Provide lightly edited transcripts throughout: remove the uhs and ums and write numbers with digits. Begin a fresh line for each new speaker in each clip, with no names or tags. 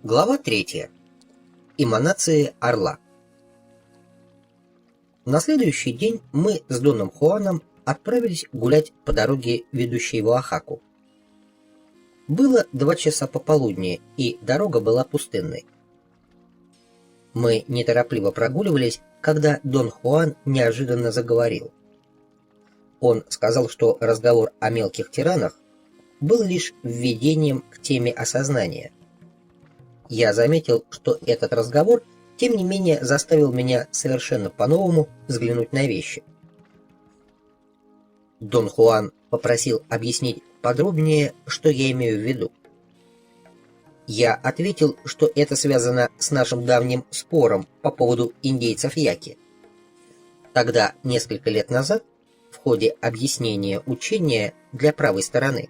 Глава 3. Эманации орла. На следующий день мы с Доном Хуаном отправились гулять по дороге, ведущей в Оахаку. Было 2 часа пополудни, и дорога была пустынной. Мы неторопливо прогуливались, когда Дон Хуан неожиданно заговорил. Он сказал, что разговор о мелких тиранах был лишь введением к теме осознания. Я заметил, что этот разговор, тем не менее, заставил меня совершенно по-новому взглянуть на вещи. Дон Хуан попросил объяснить подробнее, что я имею в виду. Я ответил, что это связано с нашим давним спором по поводу индейцев Яки. Тогда, несколько лет назад, в ходе объяснения учения для правой стороны,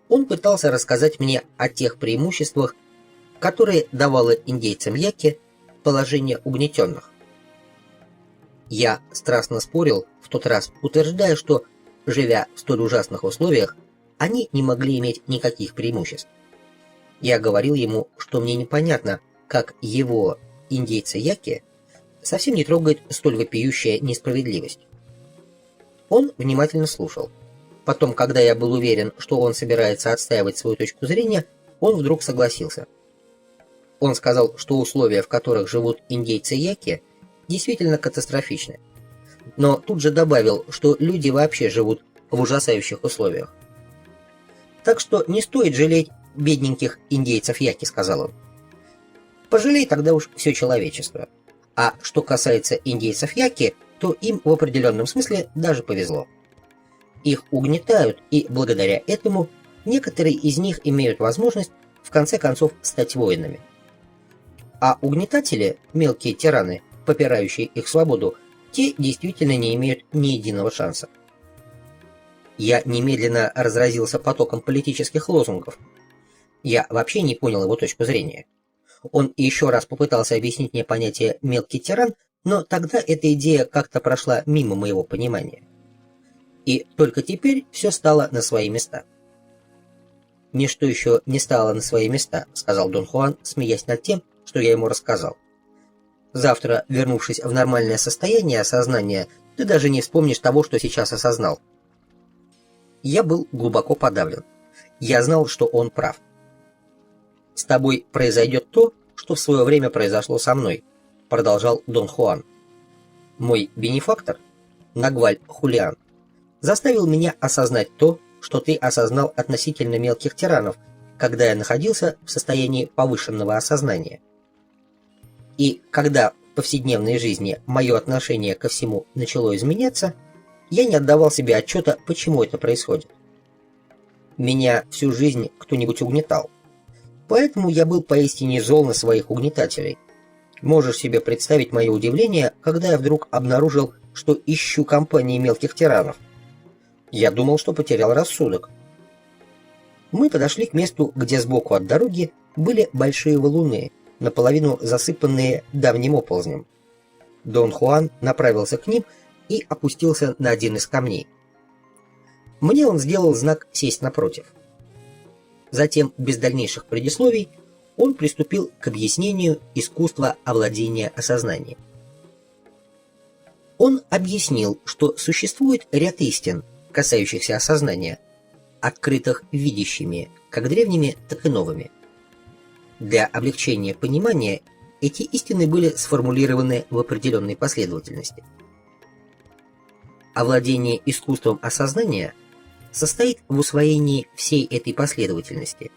он пытался рассказать мне о тех преимуществах, которые давало индейцам Яки положение угнетенных. Я страстно спорил в тот раз, утверждая, что, живя в столь ужасных условиях, они не могли иметь никаких преимуществ. Я говорил ему, что мне непонятно, как его, индейцы Яки, совсем не трогает столь вопиющая несправедливость. Он внимательно слушал. Потом, когда я был уверен, что он собирается отстаивать свою точку зрения, он вдруг согласился. Он сказал, что условия, в которых живут индейцы Яки, действительно катастрофичны. Но тут же добавил, что люди вообще живут в ужасающих условиях. «Так что не стоит жалеть бедненьких индейцев Яки», — сказал он. «Пожалей тогда уж все человечество. А что касается индейцев Яки, то им в определенном смысле даже повезло. Их угнетают, и благодаря этому некоторые из них имеют возможность в конце концов стать воинами. А угнетатели, мелкие тираны, попирающие их свободу, те действительно не имеют ни единого шанса». Я немедленно разразился потоком политических лозунгов. Я вообще не понял его точку зрения. Он еще раз попытался объяснить мне понятие «мелкий тиран», но тогда эта идея как-то прошла мимо моего понимания. И только теперь все стало на свои места. «Ничто еще не стало на свои места», — сказал Дон Хуан, смеясь над тем, что я ему рассказал. «Завтра, вернувшись в нормальное состояние осознания, ты даже не вспомнишь того, что сейчас осознал». Я был глубоко подавлен. Я знал, что он прав. «С тобой произойдет то, что в свое время произошло со мной», — продолжал Дон Хуан. «Мой бенефактор, Нагваль Хулиан, заставил меня осознать то, что ты осознал относительно мелких тиранов, когда я находился в состоянии повышенного осознания. И когда в повседневной жизни мое отношение ко всему начало изменяться, я не отдавал себе отчета, почему это происходит. Меня всю жизнь кто-нибудь угнетал. Поэтому я был поистине зол на своих угнетателей. Можешь себе представить мое удивление, когда я вдруг обнаружил, что ищу компании мелких тиранов. Я думал, что потерял рассудок». Мы подошли к месту, где сбоку от дороги были большие валуны, наполовину засыпанные давним оползнем. Дон Хуан направился к ним и опустился на один из камней. Мне он сделал знак сесть напротив. Затем, без дальнейших предисловий, он приступил к объяснению искусства овладения осознанием. Он объяснил, что существует ряд истин, касающихся осознания, открытых видящими, как древними, так и новыми. Для облегчения понимания эти истины были сформулированы в определенной последовательности. Овладение искусством осознания состоит в усвоении всей этой последовательности.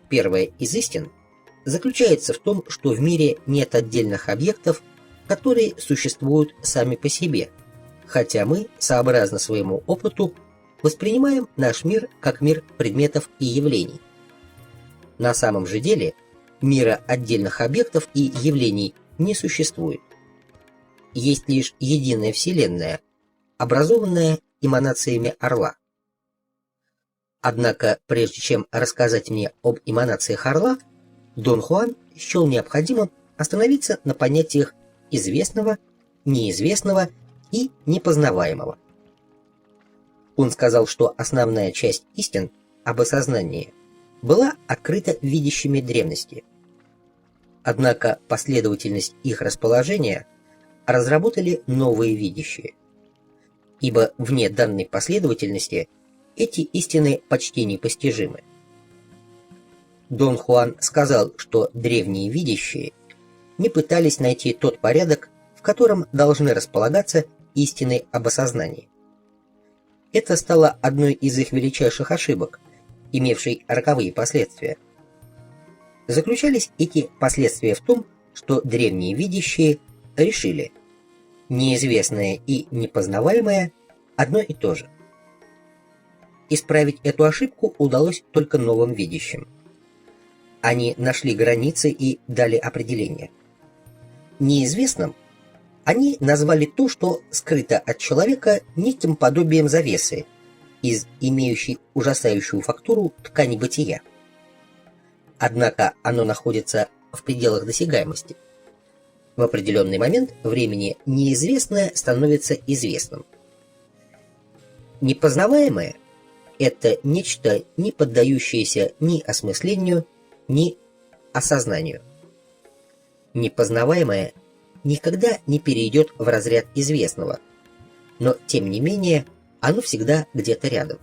Первая из истин заключается в том, что в мире нет отдельных объектов, которые существуют сами по себе, хотя мы, сообразно своему опыту, воспринимаем наш мир как мир предметов и явлений. На самом же деле мира отдельных объектов и явлений не существует. Есть лишь единая Вселенная, образованная эманациями орла. Однако, прежде чем рассказать мне об эманациях орла, Дон Хуан счел необходимым остановиться на понятиях известного, неизвестного и непознаваемого. Он сказал, что основная часть истин об осознании была открыта видящими древности, Однако последовательность их расположения разработали новые видящие, ибо вне данной последовательности эти истины почти непостижимы. Дон Хуан сказал, что древние видящие не пытались найти тот порядок, в котором должны располагаться истины об осознании. Это стало одной из их величайших ошибок, имевшей роковые последствия. Заключались эти последствия в том, что древние видящие решили: неизвестное и непознаваемое одно и то же. Исправить эту ошибку удалось только новым видящим. Они нашли границы и дали определение. Неизвестным они назвали то, что скрыто от человека неким подобием завесы из имеющей ужасающую фактуру ткани бытия. Однако оно находится в пределах досягаемости. В определенный момент времени неизвестное становится известным. Непознаваемое – это нечто, не поддающееся ни осмыслению, ни осознанию. Непознаваемое никогда не перейдет в разряд известного, но, тем не менее, оно всегда где-то рядом.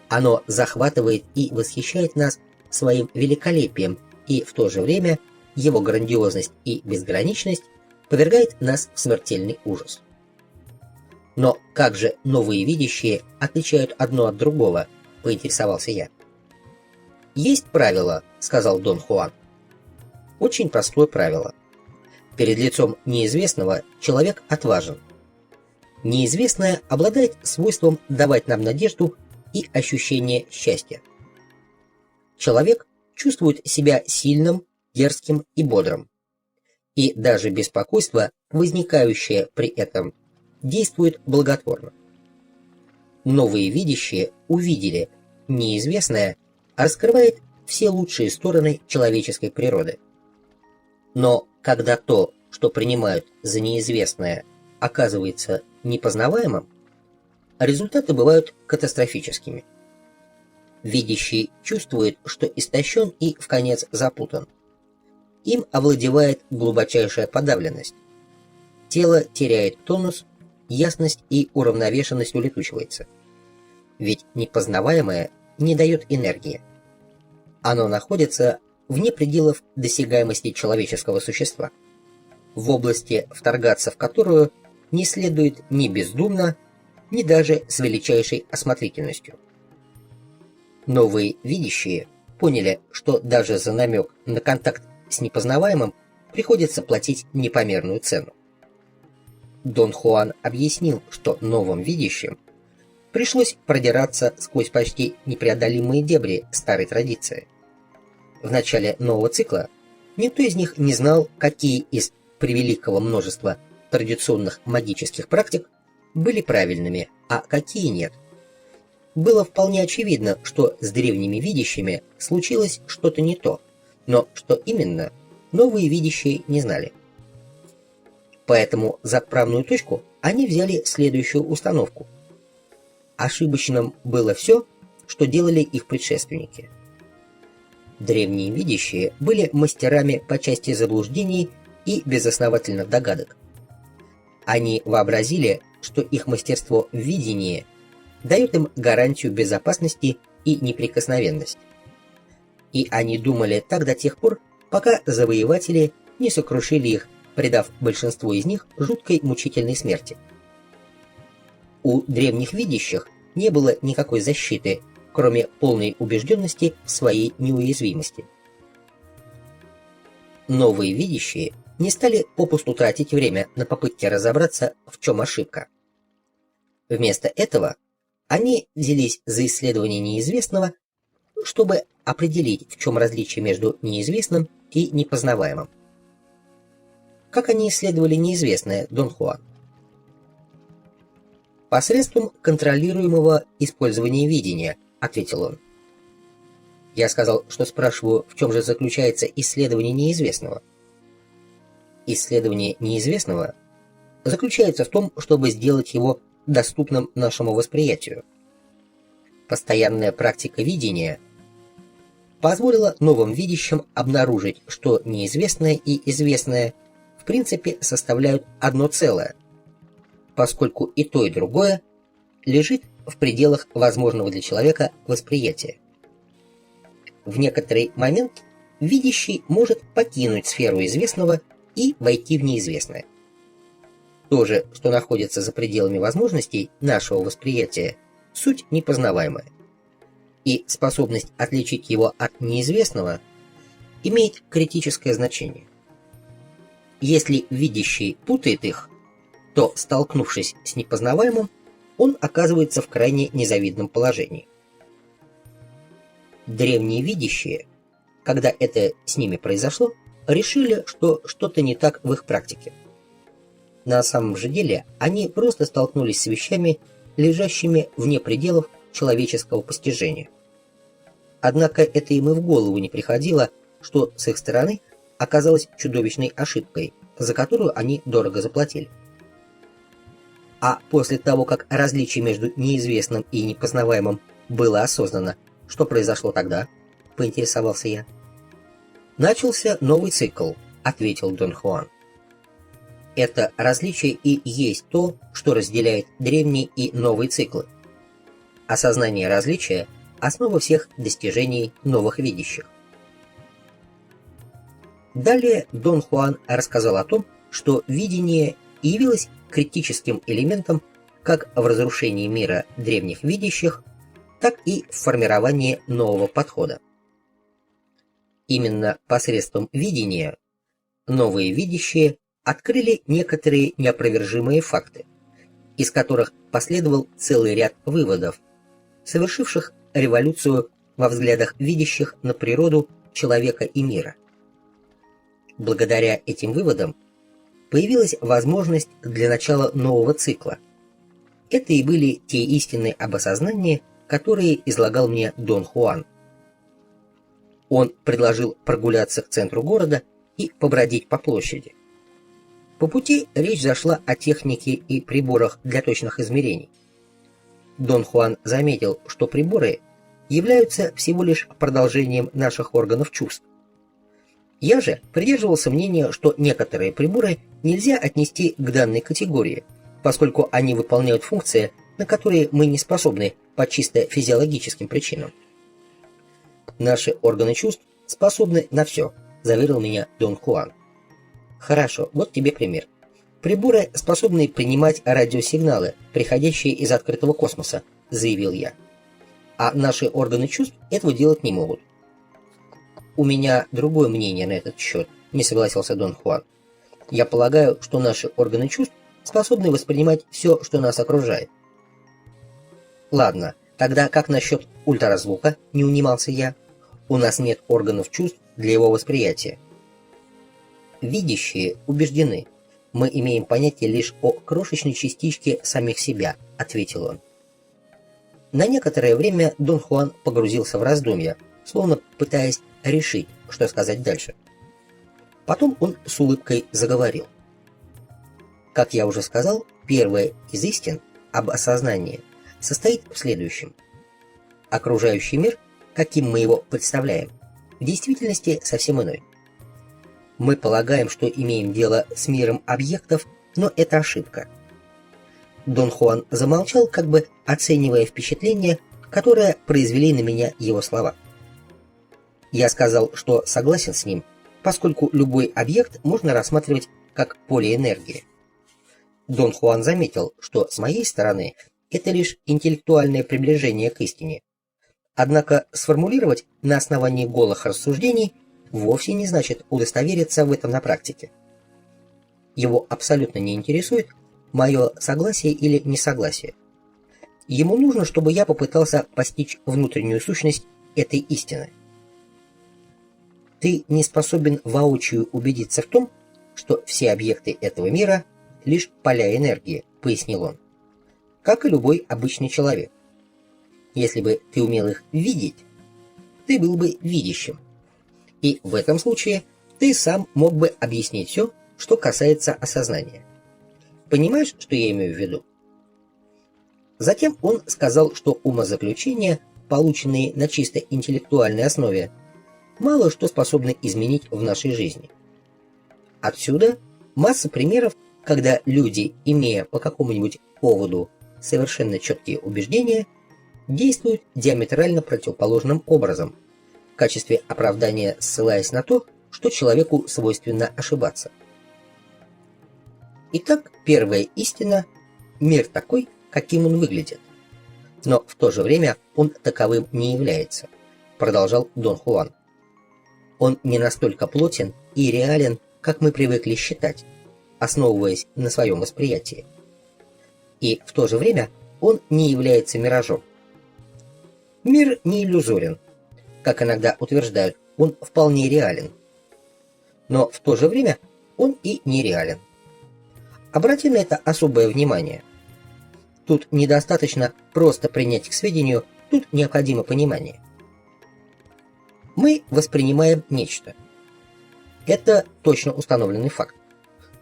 Оно захватывает и восхищает нас своим великолепием, и в то же время его грандиозность и безграничность повергает нас в смертельный ужас. Но как же новые видящие отличают одно от другого, поинтересовался я. Есть правило, сказал Дон Хуан. Очень простое правило. Перед лицом неизвестного человек отважен. Неизвестное обладает свойством давать нам надежду и ощущение счастья. Человек чувствует себя сильным, дерзким и бодрым. И даже беспокойство, возникающее при этом, действует благотворно. Новые видящие увидели: неизвестное раскрывает все лучшие стороны человеческой природы. Но когда то, что принимают за неизвестное, оказывается непознаваемым, результаты бывают катастрофическими. Видящий чувствует, что истощен и вконец запутан. Им овладевает глубочайшая подавленность. Тело теряет тонус, ясность и уравновешенность улетучивается. Ведь непознаваемое не дает энергии. Оно находится вне пределов досягаемости человеческого существа, в области, вторгаться в которую не следует ни бездумно, ни даже с величайшей осмотрительностью. Новые видящие поняли, что даже за намек на контакт с непознаваемым приходится платить непомерную цену. Дон Хуан объяснил, что новым видящим пришлось продираться сквозь почти непреодолимые дебри старой традиции. В начале нового цикла никто из них не знал, какие из превеликого множества традиционных магических практик были правильными, а какие нет. Было вполне очевидно, что с древними видящими случилось что-то не то, но что именно, новые видящие не знали. Поэтому за отправную точку они взяли следующую установку. Ошибочным было все, что делали их предшественники. Древние видящие были мастерами по части заблуждений и безосновательных догадок. Они вообразили, что их мастерство в видении дает им гарантию безопасности и неприкосновенности. И они думали так до тех пор, пока завоеватели не сокрушили их, предав большинство из них жуткой мучительной смерти. У древних видящих не было никакой защиты, кроме полной убежденности в своей неуязвимости. Новые видящие не стали попусту тратить время на попытки разобраться, в чем ошибка. Вместо этого они взялись за исследование неизвестного, чтобы определить, в чем различие между неизвестным и непознаваемым. Как они исследовали неизвестное, Дон Хуан? Посредством контролируемого использования видения, ответил он. Я сказал, что спрашиваю, в чем же заключается исследование неизвестного. Исследование неизвестного заключается в том, чтобы сделать его доступным нашему восприятию. Постоянная практика видения позволило новым видящим обнаружить, что неизвестное и известное в принципе составляют одно целое, поскольку и то, и другое лежит в пределах возможного для человека восприятия. В некоторый момент видящий может покинуть сферу известного и войти в неизвестное. То же, что находится за пределами возможностей нашего восприятия, суть непознаваемая, и способность отличить его от неизвестного имеет критическое значение. Если видящий путает их, то, столкнувшись с непознаваемым, он оказывается в крайне незавидном положении. Древние видящие, когда это с ними произошло, решили, что что-то не так в их практике. На самом же деле они просто столкнулись с вещами, лежащими вне пределов человеческого постижения. Однако это им и в голову не приходило, что с их стороны оказалось чудовищной ошибкой, за которую они дорого заплатили. А после того, как различие между неизвестным и непознаваемым было осознано, что произошло тогда, поинтересовался я. Начался новый цикл, ответил Дон Хуан. Это различие и есть то, что разделяет древние и новые циклы. Осознание различия – основа всех достижений новых видящих. Далее Дон Хуан рассказал о том, что видение явилось критическим элементом как в разрушении мира древних видящих, так и в формировании нового подхода. Именно посредством видения новые видящие открыли некоторые неопровержимые факты, из которых последовал целый ряд выводов, совершивших революцию во взглядах видящих на природу, человека и мира. Благодаря этим выводам появилась возможность для начала нового цикла. Это и были те истины об осознании, которые излагал мне Дон Хуан. Он предложил прогуляться к центру города и побродить по площади. По пути речь зашла о технике и приборах для точных измерений. Дон Хуан заметил, что приборы являются всего лишь продолжением наших органов чувств. Я же придерживался мнения, что некоторые приборы нельзя отнести к данной категории, поскольку они выполняют функции, на которые мы не способны по чисто физиологическим причинам. Наши органы чувств способны на все, заверил меня Дон Хуан. Хорошо, вот тебе пример. Приборы способны принимать радиосигналы, приходящие из открытого космоса, заявил я. А наши органы чувств этого делать не могут. У меня другое мнение на этот счет, не согласился Дон Хуан. Я полагаю, что наши органы чувств способны воспринимать все, что нас окружает. Ладно, тогда как насчет ультразвука, не унимался я. У нас нет органов чувств для его восприятия. Видящие убеждены, мы имеем понятие лишь о крошечной частичке самих себя, ответил он. На некоторое время Дон Хуан погрузился в раздумья, словно пытаясь решить, что сказать дальше. Потом он с улыбкой заговорил. Как я уже сказал, первая из истин об осознании состоит в следующем. Окружающий мир, каким мы его представляем, в действительности совсем иной. Мы полагаем, что имеем дело с миром объектов, но это ошибка. Дон Хуан замолчал, как бы оценивая впечатление, которое произвели на меня его слова. Я сказал, что согласен с ним, поскольку любой объект можно рассматривать как поле энергии. Дон Хуан заметил, что с моей стороны это лишь интеллектуальное приближение к истине. Однако сформулировать на основании голых рассуждений вовсе не значит удостовериться в этом на практике. Его абсолютно не интересует мое согласие или несогласие. Ему нужно, чтобы я попытался постичь внутреннюю сущность этой истины. Ты не способен воочию убедиться в том, что все объекты этого мира – лишь поля энергии, пояснил он, как и любой обычный человек. Если бы ты умел их видеть, ты был бы видящим. И в этом случае ты сам мог бы объяснить все, что касается осознания. Понимаешь, что я имею в виду? Затем он сказал, что умозаключения, полученные на чисто интеллектуальной основе, мало что способны изменить в нашей жизни. Отсюда масса примеров, когда люди, имея по какому-нибудь поводу совершенно четкие убеждения, действуют диаметрально противоположным образом, в качестве оправдания ссылаясь на то, что человеку свойственно ошибаться. Итак, первая истина – мир такой, каким он выглядит. Но в то же время он таковым не является, продолжал Дон Хуан. Он не настолько плотен и реален, как мы привыкли считать, основываясь на своем восприятии. И в то же время он не является миражом. Мир не иллюзорен, как иногда утверждают, он вполне реален. Но в то же время он и нереален. Обрати на это особое внимание. Тут недостаточно просто принять к сведению, тут необходимо понимание. Мы воспринимаем нечто. Это точно установленный факт.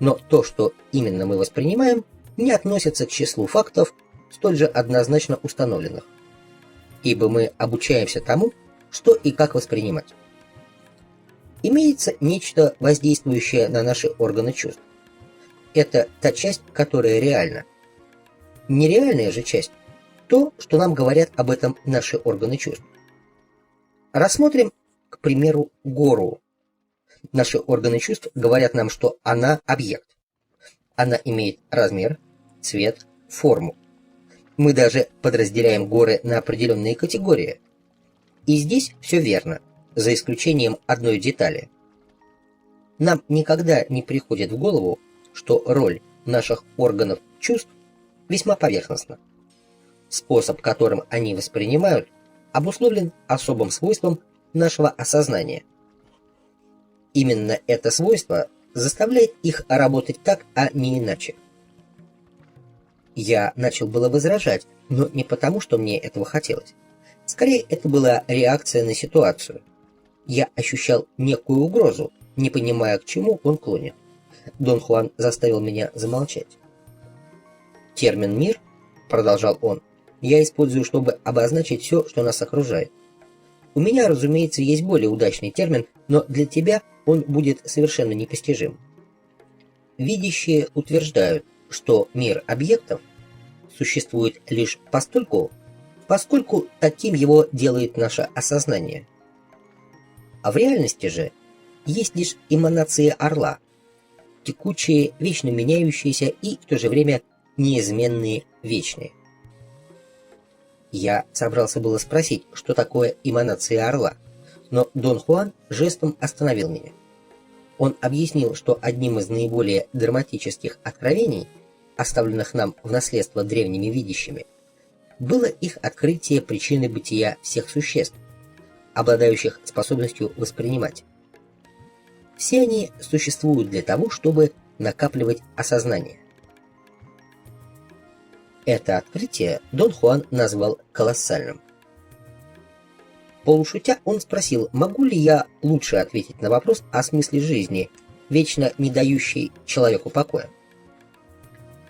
Но то, что именно мы воспринимаем, не относится к числу фактов, столь же однозначно установленных. Ибо мы обучаемся тому, что и как воспринимать. Имеется нечто, воздействующее на наши органы чувств. Это та часть, которая реальна. Нереальная же часть – то, что нам говорят об этом наши органы чувств. Рассмотрим, к примеру, гору. Наши органы чувств говорят нам, что она объект. Она имеет размер, цвет, форму. Мы даже подразделяем горы на определенные категории. И здесь все верно, за исключением одной детали. Нам никогда не приходит в голову, что роль наших органов чувств весьма поверхностна. Способ, которым они воспринимают, обусловлен особым свойством нашего осознания. Именно это свойство заставляет их работать так, а не иначе. Я начал было возражать, но не потому, что мне этого хотелось. Скорее, это была реакция на ситуацию. Я ощущал некую угрозу, не понимая, к чему он клонит. Дон Хуан заставил меня замолчать. «Термин «мир», — продолжал он, — я использую, чтобы обозначить все, что нас окружает. У меня, разумеется, есть более удачный термин, но для тебя он будет совершенно непостижим. Видящие утверждают, что мир объектов существует лишь постольку, поскольку таким его делает наше осознание. А в реальности же есть лишь эманации орла, текучие, вечно меняющиеся и в то же время неизменные, вечные. Я собрался было спросить, что такое эманация орла, но Дон Хуан жестом остановил меня. Он объяснил, что одним из наиболее драматических откровений, оставленных нам в наследство древними видящими, было их открытие причины бытия всех существ, обладающих способностью воспринимать. Все они существуют для того, чтобы накапливать осознание. Это открытие Дон Хуан назвал колоссальным. Полушутя он спросил, могу ли я лучше ответить на вопрос о смысле жизни, вечно не дающий человеку покоя.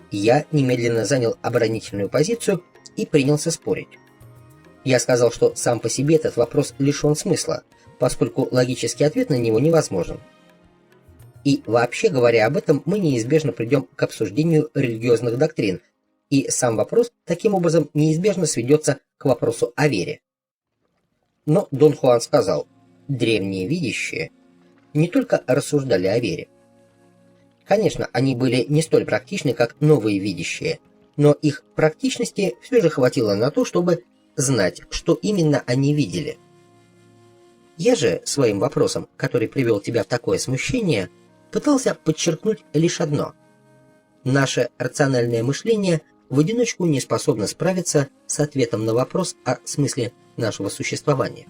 Я немедленно занял оборонительную позицию и принялся спорить. Я сказал, что сам по себе этот вопрос лишен смысла, поскольку логический ответ на него невозможен. И вообще говоря об этом, мы неизбежно придем к обсуждению религиозных доктрин, и сам вопрос таким образом неизбежно сведется к вопросу о вере. Но Дон Хуан сказал, древние видящие не только рассуждали о вере. Конечно, они были не столь практичны, как новые видящие, но их практичности все же хватило на то, чтобы знать, что именно они видели. Я же своим вопросом, который привел тебя в такое смущение, пытался подчеркнуть лишь одно. Наше рациональное мышление в одиночку не способно справиться с ответом на вопрос о смысле нашего существования.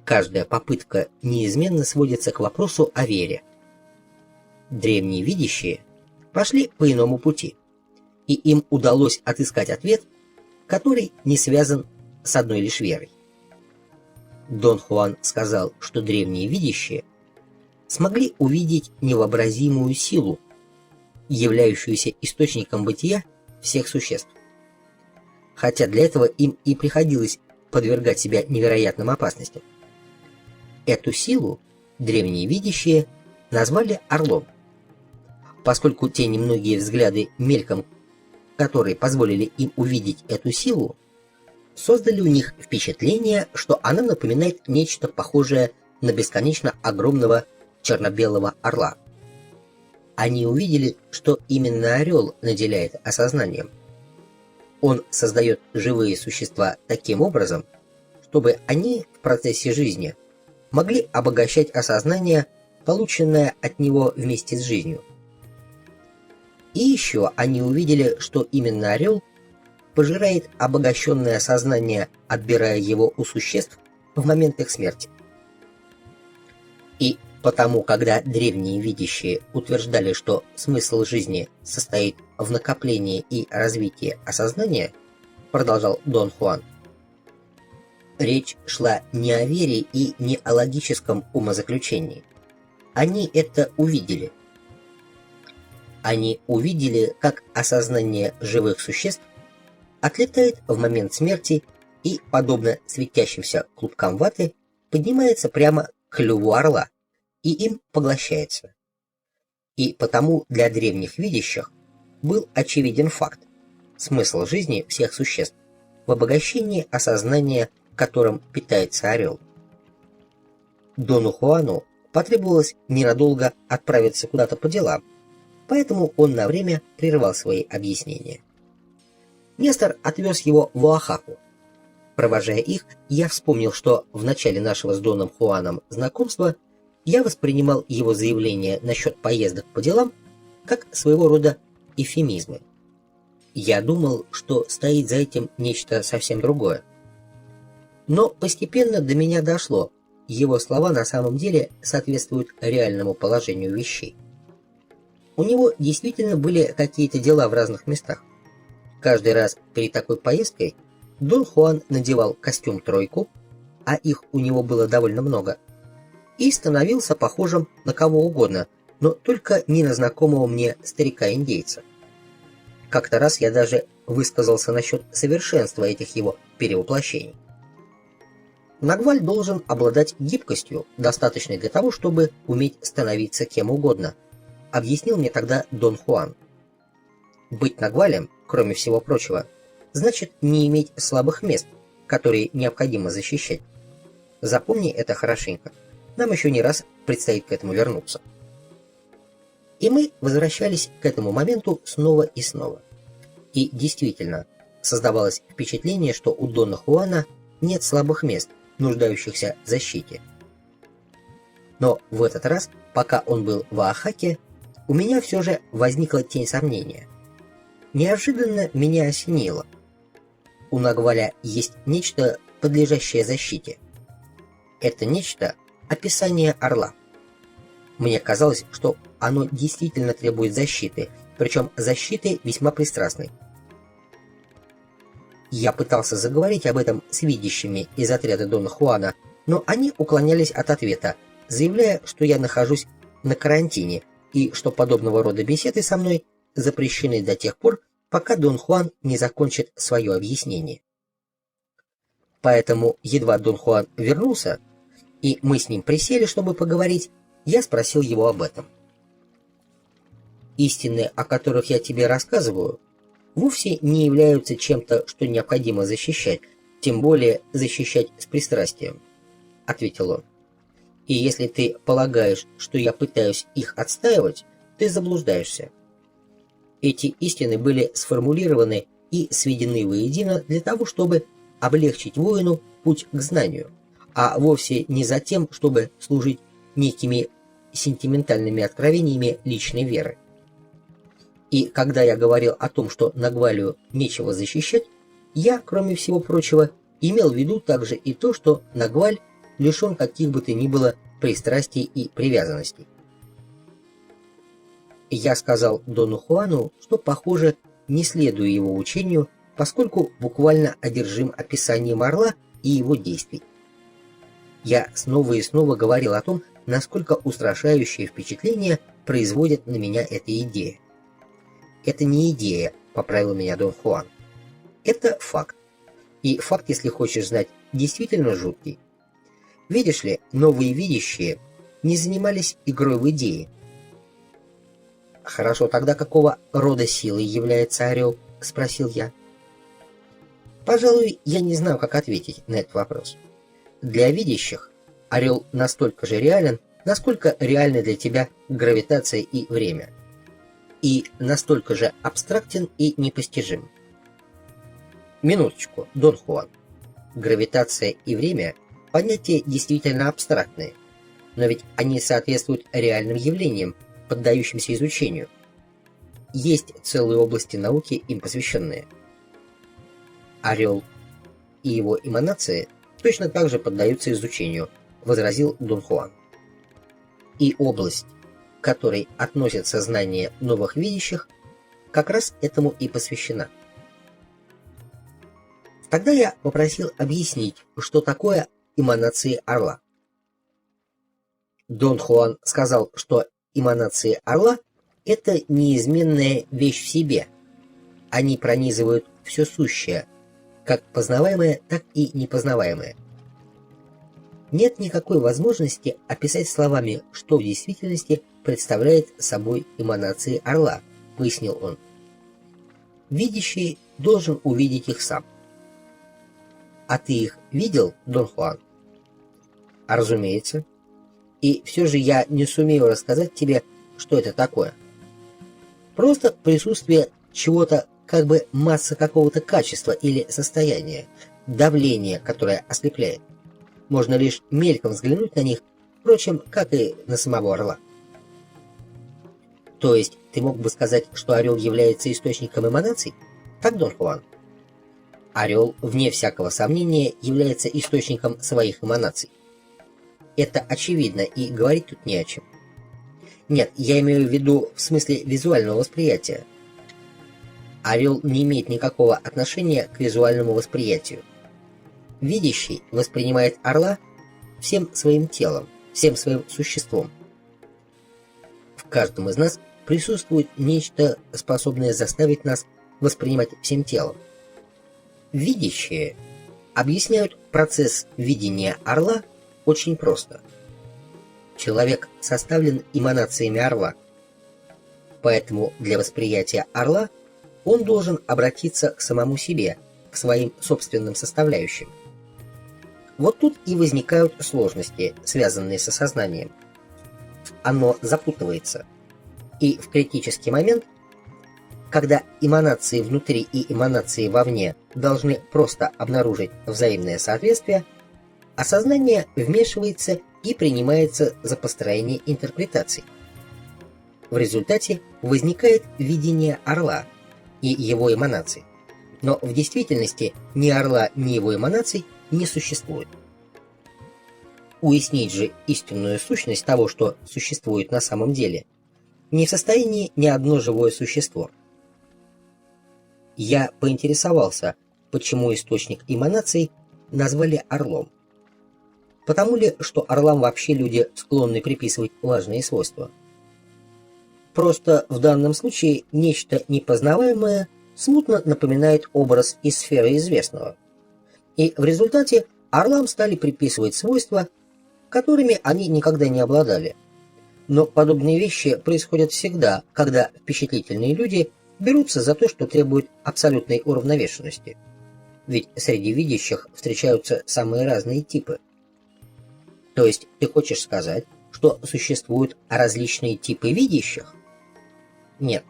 Каждая попытка неизменно сводится к вопросу о вере. Древние видящие пошли по иному пути, и им удалось отыскать ответ, который не связан с одной лишь верой. Дон Хуан сказал, что древние видящие смогли увидеть невообразимую силу, являющуюся источником бытия всех существ. Хотя для этого им и приходилось подвергать себя невероятным опасностям. Эту силу древние видящие назвали орлом, поскольку те немногие взгляды мельком, которые позволили им увидеть эту силу, создали у них впечатление, что она напоминает нечто похожее на бесконечно огромного черно-белого орла. Они увидели, что именно орел наделяет осознанием. Он создает живые существа таким образом, чтобы они в процессе жизни могли обогащать осознание, полученное от него вместе с жизнью. И еще они увидели, что именно орел пожирает обогащенное сознание, отбирая его у существ в момент их смерти. И потому, когда древние видящие утверждали, что смысл жизни состоит в накоплении и развитии осознания, продолжал Дон Хуан, речь шла не о вере и не о логическом умозаключении. Они это увидели. Они увидели, как осознание живых существ отлетает в момент смерти и, подобно светящимся клубкам ваты, поднимается прямо к клюву орла и им поглощается. И потому для древних видящих был очевиден факт: смысл жизни всех существ в обогащении осознания, которым питается орел. Дону Хуану потребовалось ненадолго отправиться куда-то по делам, поэтому он на время прервал свои объяснения. Нестор отвез его в Оахаку. Провожая их, я вспомнил, что в начале нашего с Доном Хуаном знакомства я воспринимал его заявление насчет поездок по делам как своего рода эвфемизмы. Я думал, что стоит за этим нечто совсем другое. Но постепенно до меня дошло: его слова на самом деле соответствуют реальному положению вещей. У него действительно были какие-то дела в разных местах. Каждый раз перед такой поездкой Дон Хуан надевал костюм-тройку, а их у него было довольно много, и становился похожим на кого угодно, но только не на знакомого мне старика-индейца. Как-то раз я даже высказался насчет совершенства этих его перевоплощений. Нагваль должен обладать гибкостью, достаточной для того, чтобы уметь становиться кем угодно, объяснил мне тогда Дон Хуан. Быть нагвалем, кроме всего прочего, значит не иметь слабых мест, которые необходимо защищать. Запомни это хорошенько. Нам еще не раз предстоит к этому вернуться. И мы возвращались к этому моменту снова и снова. И действительно, создавалось впечатление, что у Дона Хуана нет слабых мест, нуждающихся в защите. Но в этот раз, пока он был в Оахаке, у меня все же возникла тень сомнения. Неожиданно меня осенило. У Нагваля есть нечто, подлежащее защите. Это нечто — описание орла. Мне казалось, что оно действительно требует защиты, причем защиты весьма пристрастной. Я пытался заговорить об этом с видящими из отряда Дона Хуана, но они уклонялись от ответа, заявляя, что я нахожусь на карантине и что подобного рода беседы со мной запрещены до тех пор, пока Дон Хуан не закончит свое объяснение. Поэтому, едва Дон Хуан вернулся, и мы с ним присели, чтобы поговорить, я спросил его об этом. Истины, о которых я тебе рассказываю, вовсе не являются чем-то, что необходимо защищать, тем более защищать с пристрастием, — ответил он. И если ты полагаешь, что я пытаюсь их отстаивать, ты заблуждаешься. Эти истины были сформулированы и сведены воедино для того, чтобы облегчить воину путь к знанию, а вовсе не за тем, чтобы служить некими сентиментальными откровениями личной веры. И когда я говорил о том, что Нагвалю нечего защищать, я, кроме всего прочего, имел в виду также и то, что Нагваль лишен каких бы то ни было пристрастий и привязанностей. Я сказал Дону Хуану, что, похоже, не следую его учению, поскольку буквально одержим описанием орла и его действий. Я снова и снова говорил о том, насколько устрашающее впечатление производит на меня эта идея. «Это не идея», — поправил меня Дон Хуан. «Это факт. И факт, если хочешь знать, действительно жуткий. Видишь ли, новые видящие не занимались игрой в идеи. «Хорошо, тогда какого рода силой является орел?» — спросил я. Пожалуй, я не знаю, как ответить на этот вопрос. Для видящих орел настолько же реален, насколько реальны для тебя гравитация и время, и настолько же абстрактен и непостижим. Минуточку, Дон Хуан. Гравитация и время – понятия действительно абстрактные, но ведь они соответствуют реальным явлениям, поддающимся изучению. Есть целые области науки, им посвященные. Орел и его эманации точно так же поддаются изучению, возразил Дон Хуан. И область, к которой относятся знания новых видящих, как раз этому и посвящена. Тогда я попросил объяснить, что такое эманации орла. Дон Хуан сказал, что эманации орла – это неизменная вещь в себе. Они пронизывают все сущее, как познаваемое, так и непознаваемое. Нет никакой возможности описать словами, что в действительности представляет собой эманации орла, пояснил он. Видящий должен увидеть их сам. А ты их видел, Дон Хуан? Разумеется. И все же я не сумею рассказать тебе, что это такое. Просто присутствие чего-то, как бы масса какого-то качества или состояния, давление, которое ослепляет. Можно лишь мельком взглянуть на них, впрочем, как и на самого орла. То есть ты мог бы сказать, что орел является источником эманаций? Так, Дон Хуан? Орел, вне всякого сомнения, является источником своих эманаций. Это очевидно, и говорить тут не о чем. Нет, я имею в виду в смысле визуального восприятия. Орел не имеет никакого отношения к визуальному восприятию. Видящий воспринимает орла всем своим телом, всем своим существом. В каждом из нас присутствует нечто, способное заставить нас воспринимать всем телом. Видящие объясняют процесс видения орла очень просто. Человек составлен эманациями орла, поэтому для восприятия орла он должен обратиться к самому себе, к своим собственным составляющим. Вот тут и возникают сложности, связанные с осознанием. Оно запутывается, и в критический момент, когда эманации внутри и эманации вовне должны просто обнаружить взаимное соответствие, осознание вмешивается и принимается за построение интерпретаций. В результате возникает видение орла и его эманаций, но в действительности ни орла, ни его эманаций не существует. Уяснить же истинную сущность того, что существует на самом деле, не в состоянии ни одно живое существо. Я поинтересовался, почему источник эманаций назвали орлом. Потому ли, что орлам вообще люди склонны приписывать важные свойства? Просто в данном случае нечто непознаваемое смутно напоминает образ из сферы известного. И в результате орлам стали приписывать свойства, которыми они никогда не обладали. Но подобные вещи происходят всегда, когда впечатлительные люди берутся за то, что требует абсолютной уравновешенности. Ведь среди видящих встречаются самые разные типы. То есть ты хочешь сказать, что существуют различные типы видящих? Нет.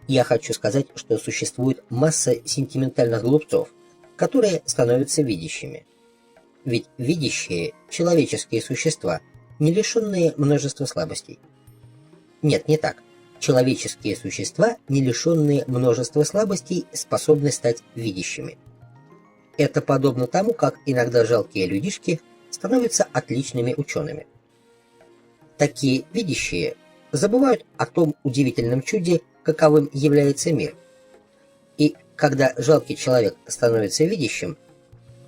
Я хочу сказать, что существует масса сентиментальных глупцов, которые становятся видящими. Ведь видящие – человеческие существа, не лишенные множества слабостей. Нет, не так. Человеческие существа, не лишенные множества слабостей, способны стать видящими. Это подобно тому, как иногда жалкие людишки становятся отличными учеными. Такие видящие забывают о том удивительном чуде, каковым является мир. И когда жалкий человек становится видящим,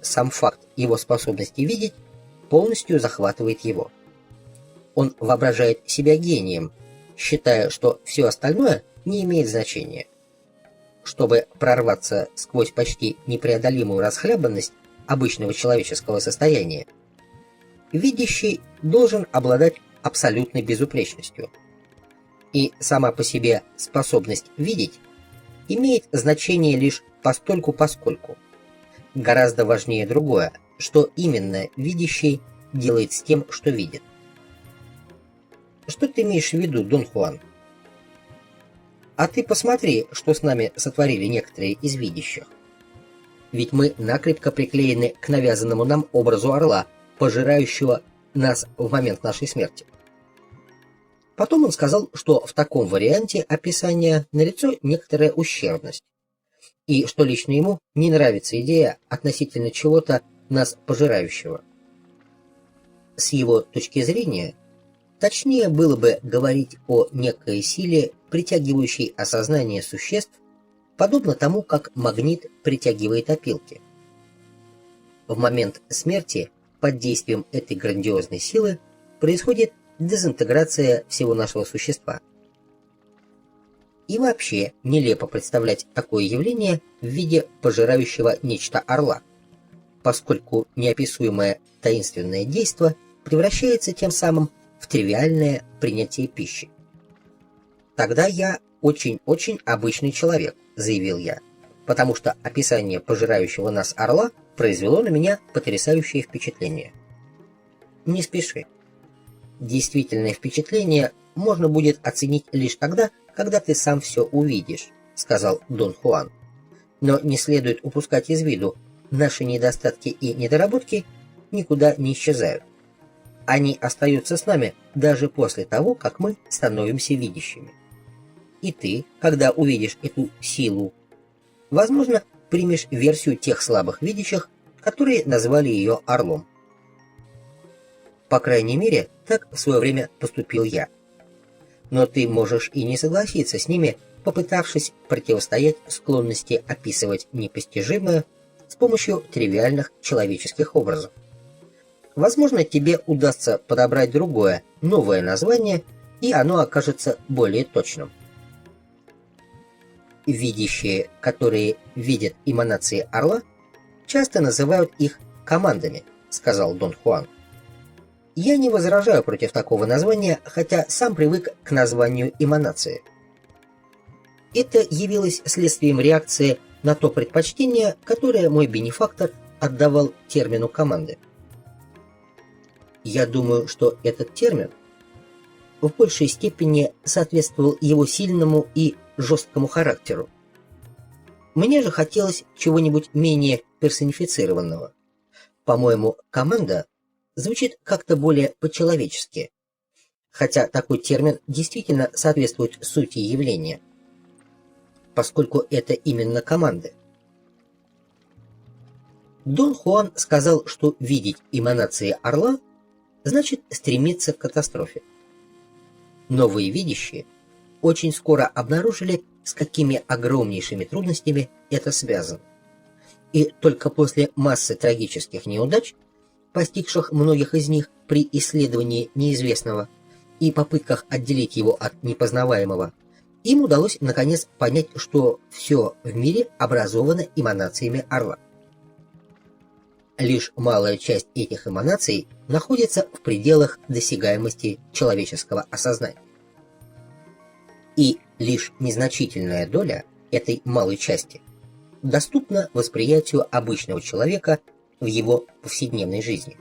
сам факт его способности видеть полностью захватывает его. Он воображает себя гением, считая, что все остальное не имеет значения. Чтобы прорваться сквозь почти непреодолимую расхлябанность обычного человеческого состояния, видящий должен обладать абсолютной безупречностью. И сама по себе способность видеть имеет значение лишь постольку-поскольку. Гораздо важнее другое, что именно видящий делает с тем, что видит. Что ты имеешь в виду, Дон Хуан? А ты посмотри, что с нами сотворили некоторые из видящих. Ведь мы накрепко приклеены к навязанному нам образу орла, пожирающего нас в момент нашей смерти. Потом он сказал, что в таком варианте описания налицо некоторая ущербность, и что лично ему не нравится идея относительно чего-то нас пожирающего. С его точки зрения, точнее было бы говорить о некой силе, притягивающей осознание существ, подобно тому, как магнит притягивает опилки. В момент смерти под действием этой грандиозной силы происходит дезинтеграция всего нашего существа. И вообще нелепо представлять такое явление в виде пожирающего нечто орла, поскольку неописуемое таинственное действо превращается тем самым в тривиальное принятие пищи. «Тогда я очень-очень обычный человек», — заявил я, потому что описание пожирающего нас орла произвело на меня потрясающее впечатление. Не спеши. Действительное впечатление можно будет оценить лишь тогда, когда ты сам все увидишь, сказал Дон Хуан. Но не следует упускать из виду, наши недостатки и недоработки никуда не исчезают. Они остаются с нами даже после того, как мы становимся видящими. И ты, когда увидишь эту силу, возможно, примешь версию тех слабых видящих, которые назвали ее орлом. По крайней мере, так в свое время поступил я. Но ты можешь и не согласиться с ними, попытавшись противостоять склонности описывать непостижимое с помощью тривиальных человеческих образов. Возможно, тебе удастся подобрать другое, новое название, и оно окажется более точным. Видящие, которые видят эманации орла, часто называют их командами, сказал Дон Хуан. Я не возражаю против такого названия, хотя сам привык к названию эманации. Это явилось следствием реакции на то предпочтение, которое мой бенефактор отдавал термину команды. Я думаю, что этот термин в большей степени соответствовал его сильному и жесткому характеру. Мне же хотелось чего-нибудь менее персонифицированного. По-моему, команда звучит как-то более по-человечески, хотя такой термин действительно соответствует сути явления, поскольку это именно команды. Дон Хуан сказал, что видеть эманации орла значит стремиться к катастрофе. Новые видящие очень скоро обнаружили, с какими огромнейшими трудностями это связано. И только после массы трагических неудач, постигших многих из них при исследовании неизвестного и попытках отделить его от непознаваемого, им удалось наконец понять, что все в мире образовано эманациями орла. Лишь малая часть этих эманаций находится в пределах досягаемости человеческого осознания. И лишь незначительная доля этой малой части доступна восприятию обычного человека в его повседневной жизни.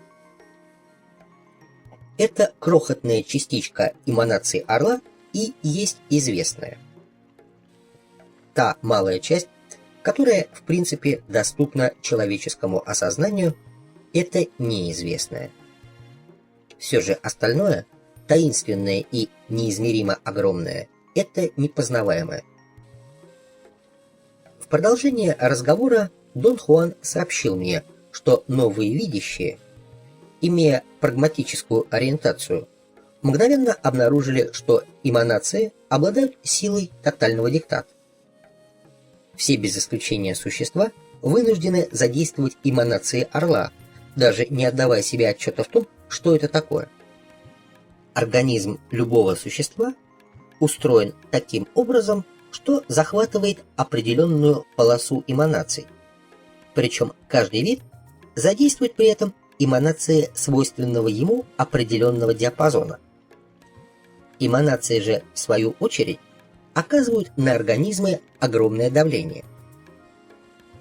Эта крохотная частичка эманации орла и есть известная. Та малая часть, которая в принципе доступна человеческому осознанию, это неизвестное. Все же остальное, таинственное и неизмеримо огромное, это непознаваемое. В продолжение разговора Дон Хуан сообщил мне, что новые видящие, имея прагматическую ориентацию, мгновенно обнаружили, что эманации обладают силой тотального диктата. Все без исключения существа вынуждены задействовать эманации орла, даже не отдавая себе отчета в том, что это такое. Организм любого существа устроен таким образом, что захватывает определенную полосу эманаций. Причем каждый вид задействует при этом эманации свойственного ему определенного диапазона. Эманации же, в свою очередь, оказывают на организмы огромное давление.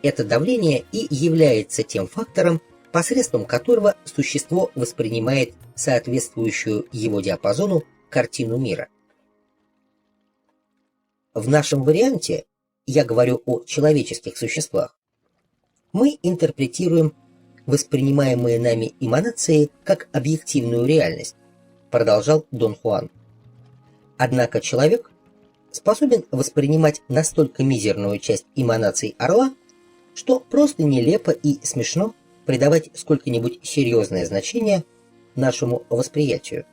Это давление и является тем фактором, посредством которого существо воспринимает соответствующую его диапазону картину мира. В нашем варианте, я говорю о человеческих существах, мы интерпретируем воспринимаемые нами эманации как объективную реальность, продолжал Дон Хуан. Однако человек способен воспринимать настолько мизерную часть эманаций орла, что просто нелепо и смешно придавать сколько-нибудь серьезное значение нашему восприятию.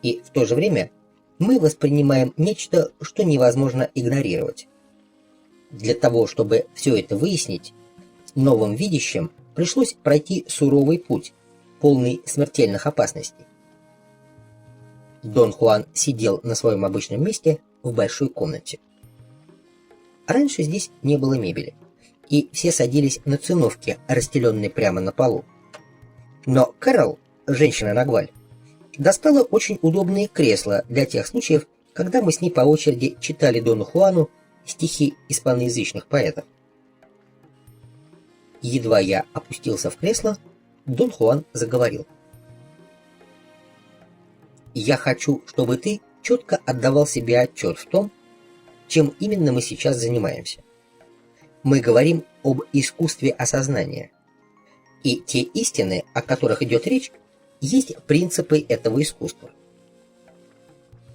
И в то же время мы воспринимаем нечто, что невозможно игнорировать. Для того, чтобы все это выяснить, новым видящим пришлось пройти суровый путь, полный смертельных опасностей. Дон Хуан сидел на своем обычном месте в большой комнате. Раньше здесь не было мебели, и все садились на циновке, расстеленной прямо на полу. Но Кэрол, женщина-нагваль, достала очень удобные кресла для тех случаев, когда мы с ней по очереди читали Дону Хуану стихи испаноязычных поэтов. Едва я опустился в кресло, Дон Хуан заговорил. «Я хочу, чтобы ты четко отдавал себе отчет в том, чем именно мы сейчас занимаемся. Мы говорим об искусстве осознания, и те истины, о которых идет речь, есть принципы этого искусства».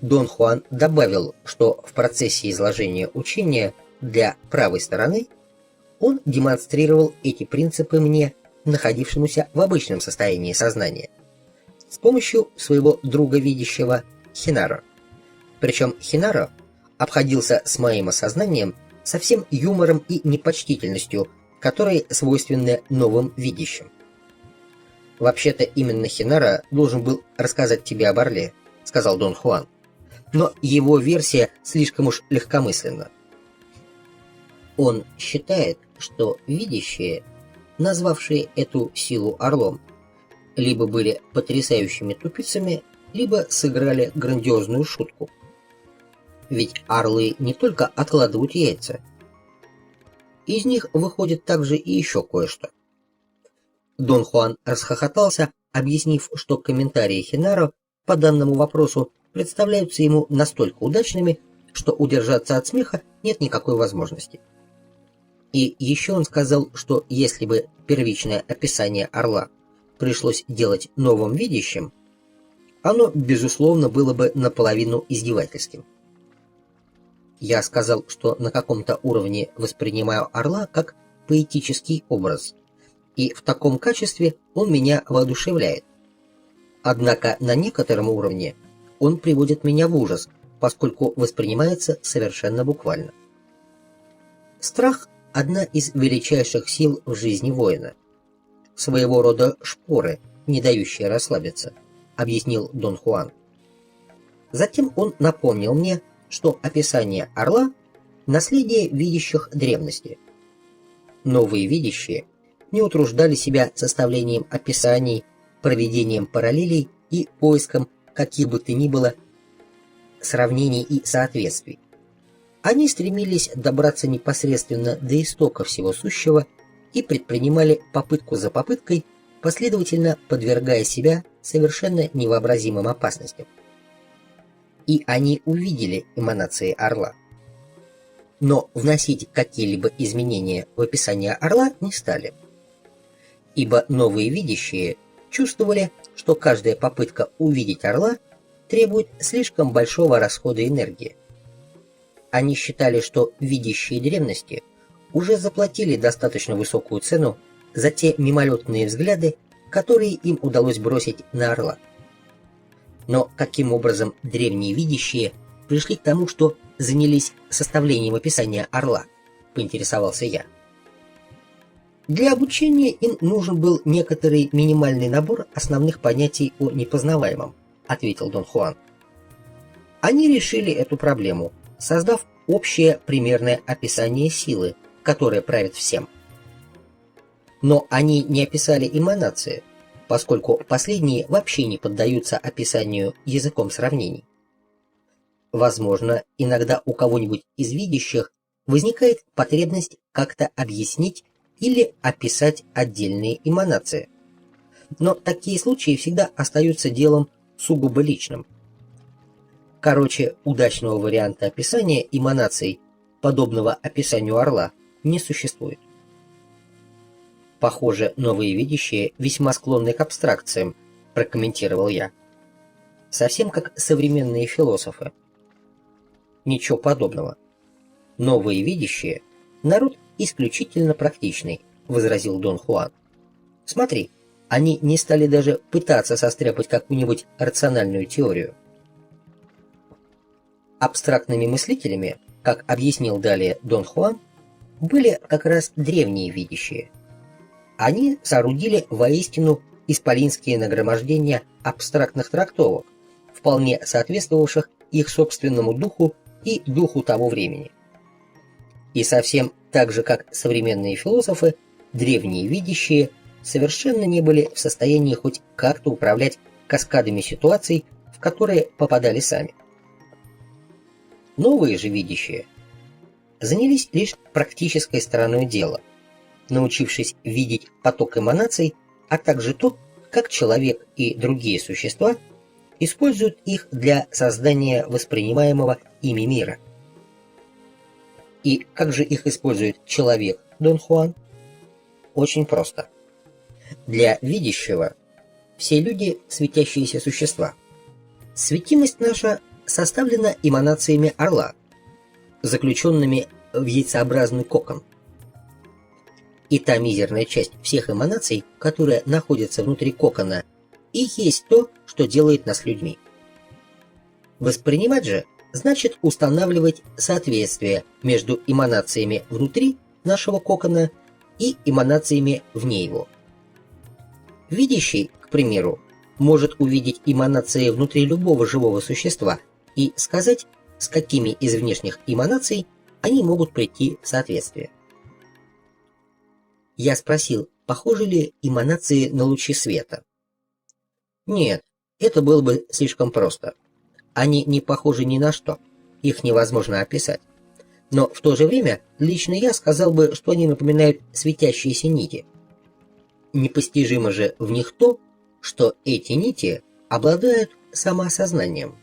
Дон Хуан добавил, что в процессе изложения учения для правой стороны он демонстрировал эти принципы мне, находившемуся в обычном состоянии сознания, с помощью своего друга видящего Хинаро. Причем Хинаро обходился с моим осознанием со всем юмором и непочтительностью, которые свойственны новым видящим. «Вообще-то именно Хинаро должен был рассказать тебе об Орле», — сказал Дон Хуан. «Но его версия слишком уж легкомысленна. Он считает, что видящие, назвавшие эту силу орлом, либо были потрясающими тупицами, либо сыграли грандиозную шутку. Ведь орлы не только откладывают яйца. Из них выходит также и еще кое-что». Дон Хуан расхохотался, объяснив, что комментарии Хинаро по данному вопросу представляются ему настолько удачными, что удержаться от смеха нет никакой возможности. И еще он сказал, что если бы первичное описание орла пришлось делать новым видящим, оно, безусловно, было бы наполовину издевательским. Я сказал, что на каком-то уровне воспринимаю орла как поэтический образ, и в таком качестве он меня воодушевляет. Однако на некотором уровне он приводит меня в ужас, поскольку воспринимается совершенно буквально. Страх – одна из величайших сил в жизни воина. Своего рода шпоры, не дающие расслабиться, объяснил Дон Хуан. Затем он напомнил мне, что описание орла – наследие видящих древности. Новые видящие не утруждали себя составлением описаний, проведением параллелей и поиском каких бы то ни было сравнений и соответствий. Они стремились добраться непосредственно до истока всего сущего и предпринимали попытку за попыткой, последовательно подвергая себя совершенно невообразимым опасностям. И они увидели эманации орла. Но вносить какие-либо изменения в описание орла не стали. Ибо новые видящие чувствовали, что каждая попытка увидеть орла требует слишком большого расхода энергии. Они считали, что видящие древности уже заплатили достаточно высокую цену за те мимолетные взгляды, которые им удалось бросить на орла. Но каким образом древние видящие пришли к тому, что занялись составлением описания орла, поинтересовался я. Для обучения им нужен был некоторый минимальный набор основных понятий о непознаваемом, ответил Дон Хуан. Они решили эту проблему, создав общее примерное описание силы, которая правит всем. Но они не описали эманации, поскольку последние вообще не поддаются описанию языком сравнений. Возможно, иногда у кого-нибудь из видящих возникает потребность как-то объяснить или описать отдельные эманации. Но такие случаи всегда остаются делом сугубо личным. Короче, удачного варианта описания эманаций, подобного описанию орла, не существует. Похоже, новые видящие весьма склонны к абстракциям, прокомментировал я. Совсем как современные философы. Ничего подобного. Новые видящие – народ исключительно практичный, возразил Дон Хуан. Смотри, они не стали даже пытаться состряпать какую-нибудь рациональную теорию. Абстрактными мыслителями, как объяснил далее Дон Хуан, были как раз древние видящие. Они соорудили воистину исполинские нагромождения абстрактных трактовок, вполне соответствовавших их собственному духу и духу того времени. И совсем так же, как современные философы, древние видящие совершенно не были в состоянии хоть как-то управлять каскадами ситуаций, в которые попадали сами. Новые же видящие занялись лишь практической стороной дела, научившись видеть поток эманаций, а также то, как человек и другие существа используют их для создания воспринимаемого ими мира. И как же их использует человек, Дон Хуан? Очень просто. Для видящего все люди – светящиеся существа. Светимость наша составлена эманациями орла, заключенными в яйцеобразный кокон. И та мизерная часть всех эманаций, которая находится внутри кокона, и есть то, что делает нас людьми. Воспринимать же значит устанавливать соответствие между эманациями внутри нашего кокона и эманациями вне его. Видящий, к примеру, может увидеть эманации внутри любого живого существа и сказать, с какими из внешних эманаций они могут прийти в соответствие. Я спросил, похожи ли эманации на лучи света. Нет, это было бы слишком просто. Они не похожи ни на что, их невозможно описать. Но в то же время лично я сказал бы, что они напоминают светящиеся нити. Непостижимо же в них то, что эти нити обладают самоосознанием.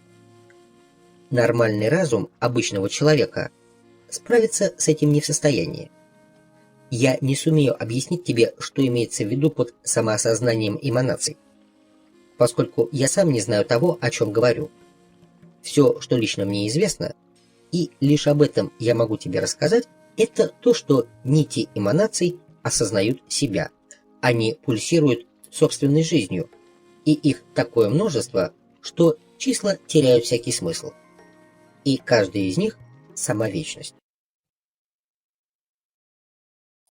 Нормальный разум обычного человека справиться с этим не в состоянии. Я не сумею объяснить тебе, что имеется в виду под самоосознанием эманаций, поскольку я сам не знаю того, о чем говорю. Все, что лично мне известно, и лишь об этом я могу тебе рассказать, это то, что нити эманаций осознают себя. Они пульсируют собственной жизнью, и их такое множество, что числа теряют всякий смысл. И каждый из них – сама вечность.